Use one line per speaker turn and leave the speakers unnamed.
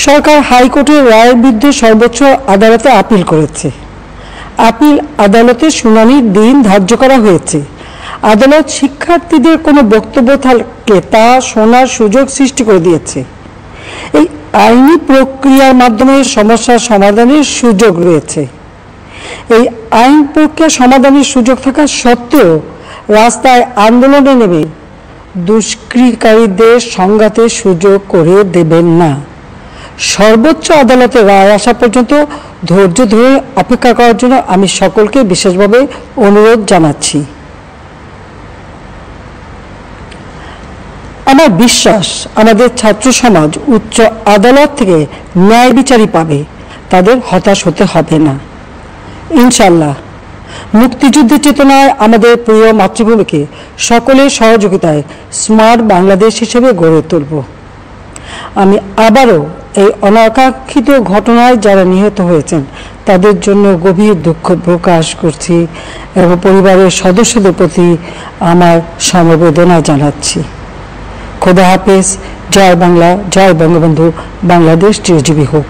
সরকার হাইকোর্টের রায়ের বিরুদ্ধে সর্বোচ্চ আদালতে আপিল করেছে। আপিল আদালতে শুনানির দিন ধার্য করা হয়েছে। আদালত শিক্ষার্থীদের কোনো বক্তব্য থাকলে তা শোনার সুযোগ সৃষ্টি করে দিয়েছে। এই আইনি প্রক্রিয়ার মাধ্যমে সমস্যার সমাধানের সুযোগ রয়েছে। এই আইন প্রক্রিয়া সমাধানের সুযোগ থাকা সত্ত্বেও রাস্তায় আন্দোলনে নেমে দুষ্কৃতিকারীদের সংঘাতের সুযোগ করে দেবেন না। সর্বোচ্চ আদালতের রায় আসা পর্যন্ত ধৈর্য ধরে অপেক্ষা করার জন্য আমি সকলকে বিশেষভাবে অনুরোধ জানাচ্ছি। আমার বিশ্বাস আমাদের ছাত্র সমাজ উচ্চ আদালত থেকে ন্যায় বিচারই পাবে, তাদের হতাশ হতে হবে না ইনশাল্লাহ। মুক্তিযুদ্ধের চেতনায় আমাদের প্রিয় মাতৃভূমিকে সকলের সহযোগিতায় স্মার্ট বাংলাদেশ হিসেবে গড়ে তুলব। আমি আবারও এই অনাকাঙ্ক্ষিত ঘটনায় যারা নিহত হয়েছেন তাদের জন্য গভীর দুঃখ প্রকাশ করছি এবং পরিবারের সদস্যদের প্রতি আমার সমবেদনা জানাচ্ছি। খোদা হাফেজ। জয় বাংলা, জয় বঙ্গবন্ধু, বাংলাদেশ চিরজীবী হোক।